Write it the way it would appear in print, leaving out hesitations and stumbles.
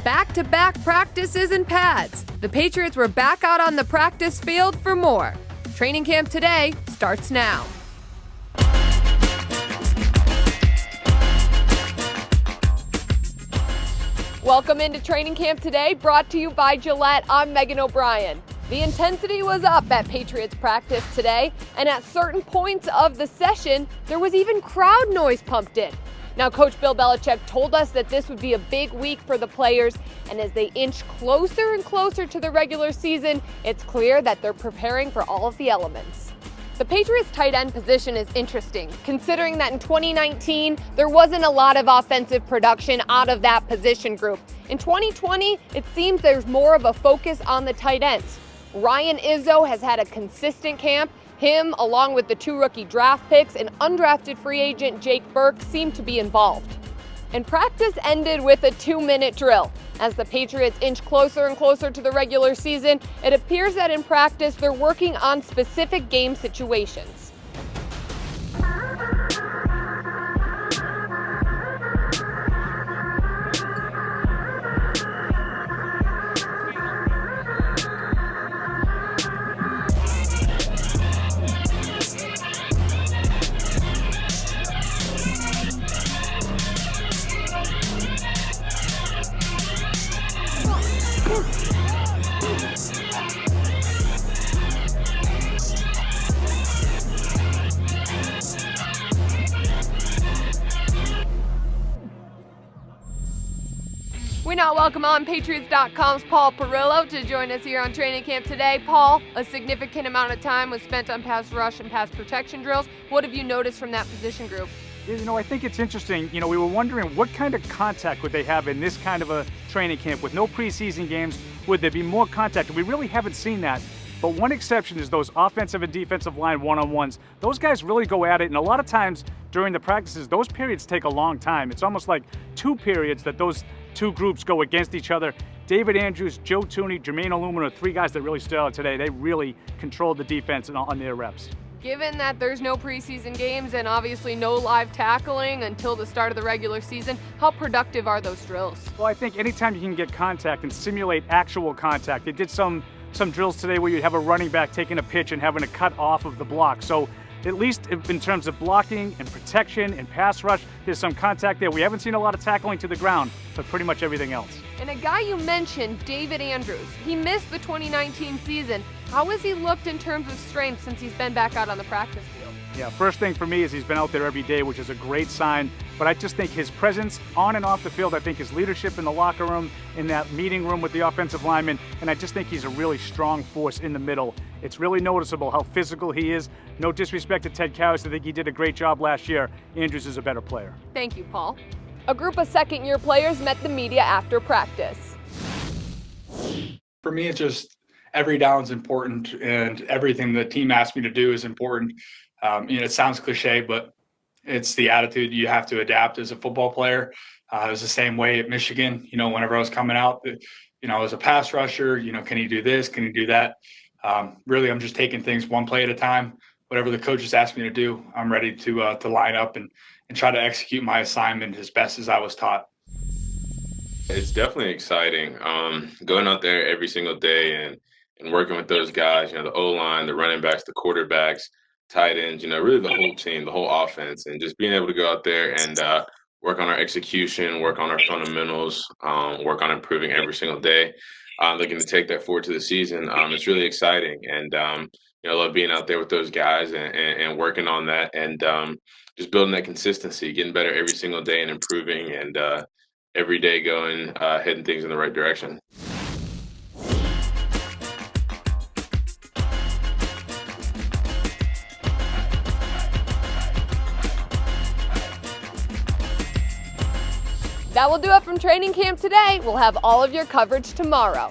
Back-to-back practices and pads. The Patriots were back out on the practice field for more. Training camp today starts now. Welcome into Training Camp Today, brought to you by Gillette. I'm Megan O'Brien. The intensity was up at Patriots practice today, and at certain points of the session, there was even crowd noise pumped in. Now, Coach Bill Belichick told us that this would be a big week for the players, and as they inch closer and closer to the regular season, it's clear that they're preparing for all of the elements. The Patriots tight end position is interesting, considering that in 2019, there wasn't a lot of offensive production out of that position group. In 2020, it seems there's more of a focus on the tight ends. Ryan Izzo has had a consistent camp. Him, along with the 2 rookie draft picks and undrafted free agent Jake Burke, seem to be involved. And practice ended with a 2-minute drill. As the Patriots inch closer and closer to the regular season, it appears that in practice they're working on specific game situations. We now welcome on Patriots.com's Paul Perillo to join us here on Training Camp Today. Paul, a significant amount of time was spent on pass rush and pass protection drills. What have you noticed from that position group? I think it's interesting. We were wondering what kind of contact would they have in this kind of a training camp with no preseason games. Would there be more contact? We really haven't seen that. But one exception is those offensive and defensive line one-on-ones. Those guys really go at it, and a lot of times during the practices, those periods take a long time. It's almost like 2 periods that those 2 groups go against each other. David Andrews, Joe Thuney, Jermaine Eluemunor, 3 guys that really stood out today. They really controlled the defense on their reps. Given that there's no preseason games and obviously no live tackling until the start of the regular season, how productive are those drills? Well, I think anytime you can get contact and simulate actual contact. They did some drills today where you have a running back taking a pitch and having to cut off of the block. So at least in terms of blocking and protection and pass rush, there's some contact there. We haven't seen a lot of tackling to the ground, but pretty much everything else. And a guy you mentioned, David Andrews, he missed the 2019 season. How has he looked in terms of strength since he's been back out on the practice field? Yeah, first thing for me is he's been out there every day, which is a great sign. But I just think his presence on and off the field, I think his leadership in the locker room, in that meeting room with the offensive linemen, and I just think he's a really strong force in the middle. It's really noticeable how physical he is. No disrespect to Ted Karras, I think he did a great job last year. Andrews is a better player. Thank you, Paul. A group of second-year players met the media after practice. For me, it's just every down's important, and everything the team asked me to do is important. It sounds cliche, but it's the attitude you have to adapt as a football player. It was the same way at Michigan. Whenever I was coming out, as a pass rusher, can you do this? Can you do that? Really, I'm just taking things one play at a time. Whatever the coaches ask me to do, I'm ready to line up and try to execute my assignment as best as I was taught. It's definitely exciting. Going out there every single day and working with those guys, the O-line, the running backs, the quarterbacks, tight ends, really the whole team, the whole offense, and just being able to go out there and work on our execution, work on our fundamentals, work on improving every single day. Looking to take that forward to the season. It's really exciting, and I love being out there with those guys and working on that, and just building that consistency, getting better every single day and improving, and every day going, heading things in the right direction. That will do it from Training Camp Today. We'll have all of your coverage tomorrow.